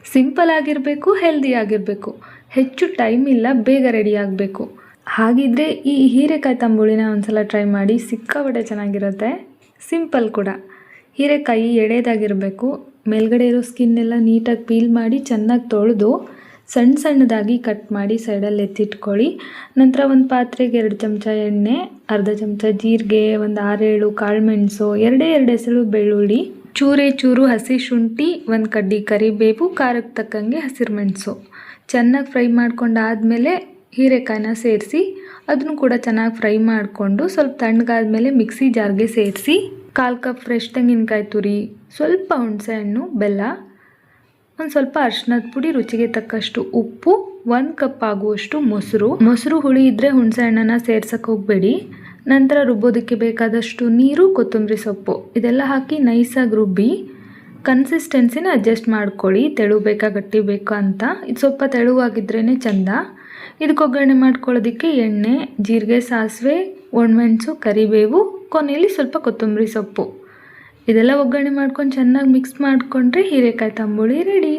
Simple ಆಗಿರಬೇಕು, healthy ಆಗಿರಬೇಕು, ಹೆಚ್ಚು ಟೈಮ್ ಇಲ್ಲ, ಬೇಗ ರೆಡಿ ಆಗಬೇಕು. ಹಾಗಿದ್ರೆ ಈ ಹೀರೆಕಾಯಿ ತಂಬುಳಿನ ಒಂದ್ಸಲ ಟ್ರೈ ಮಾಡಿ, ಸಿಕ್ಕಾಪಟ್ಟೆ ಚೆನ್ನಾಗಿರುತ್ತೆ, ಸಿಂಪಲ್ ಕೂಡ. ಹೀರೆಕಾಯಿ ಎಳೆದಾಗಿರಬೇಕು, ಮೇಲ್ಗಡೆ ಇರೋ ಸ್ಕಿನ್ ಎಲ್ಲ ನೀಟಾಗಿ ಪೀಲ್ ಮಾಡಿ ಚೆನ್ನಾಗಿ ತೊಳೆದು ಸಣ್ಣ ಸಣ್ಣದಾಗಿ ಕಟ್ ಮಾಡಿ ಸೈಡಲ್ಲಿ ಎತ್ತಿಟ್ಕೊಳ್ಳಿ. ನಂತರ ಒಂದು ಪಾತ್ರೆಗೆ 2 ಚಮಚ ಎಣ್ಣೆ, ಅರ್ಧ ಚಮಚ ಜೀರಿಗೆ, ಒಂದು 6-7 ಕಾಳುಮೆಣಸು, 2 ಎಸಳು ಬೆಳ್ಳುಳ್ಳಿ, ಚೂರು ಹಸಿ ಶುಂಠಿ, ಒಂದು ಕಡ್ಡಿ ಕರಿಬೇವು, ಖಾರಕ್ಕೆ ತಕ್ಕಂಗೆ ಹಸಿರು ಮೆಣಸು ಚೆನ್ನಾಗಿ ಫ್ರೈ ಮಾಡ್ಕೊಂಡಾದಮೇಲೆ ಹೀರೆಕಾಯಿನ ಸೇರಿಸಿ ಅದನ್ನು ಕೂಡ ಚೆನ್ನಾಗಿ ಫ್ರೈ ಮಾಡಿಕೊಂಡು ಸ್ವಲ್ಪ ತಣ್ಣಗಾದ್ಮೇಲೆ ಮಿಕ್ಸಿ ಜಾರ್ಗೆ ಸೇರಿಸಿ 1/4 ಕಪ್ ಫ್ರೆಶ್ ತೆಂಗಿನಕಾಯಿ ತುರಿ, ಸ್ವಲ್ಪ ಹುಣಸೆ ಹಣ್ಣು, ಬೆಲ್ಲ, ಒಂದು ಸ್ವಲ್ಪ ಅರಿಶಿನದ ಪುಡಿ, ರುಚಿಗೆ ತಕ್ಕಷ್ಟು ಉಪ್ಪು, 1 ಕಪ್ ಆಗುವಷ್ಟು ಮೊಸರು ಹುಳಿ ಇದ್ದರೆ ಹುಣಸೆ ಹಣ್ಣನ್ನು ಸೇರ್ಸಕ್ಕೆ ಹೋಗಬೇಡಿ. ನಂತರ ರುಬ್ಬೋದಕ್ಕೆ ಬೇಕಾದಷ್ಟು ನೀರು, ಕೊತ್ತಂಬರಿ ಸೊಪ್ಪು ಇದೆಲ್ಲ ಹಾಕಿ ನೈಸಾಗಿ ರುಬ್ಬಿ ಕನ್ಸಿಸ್ಟೆನ್ಸಿನ ಅಡ್ಜಸ್ಟ್ ಮಾಡ್ಕೊಳ್ಳಿ. ತೆಳು ಬೇಕಾ ಗಟ್ಟಿ ಬೇಕಾ ಅಂತ. ಇದು ಸ್ವಲ್ಪ ತೆಳುವಾಗಿದ್ರೇ ಚೆಂದ. ಇದಕ್ಕೆ ಒಗ್ಗರಣೆ ಮಾಡ್ಕೊಳ್ಳೋದಕ್ಕೆ ಎಣ್ಣೆ, ಜೀರಿಗೆ, ಸಾಸಿವೆ, ಒಣಮೆಣಸು, ಕರಿಬೇವು, ಕೊನೆಯಲ್ಲಿ ಸ್ವಲ್ಪ ಕೊತ್ತಂಬರಿ ಸೊಪ್ಪು ಇದೆಲ್ಲ ಒಗ್ಗರಣೆ ಮಾಡ್ಕೊಂಡು ಚೆನ್ನಾಗಿ ಮಿಕ್ಸ್ ಮಾಡಿಕೊಂಡ್ರೆ ಹೀರೆಕಾಯಿ ತಂಬುಳಿ ರೆಡಿ.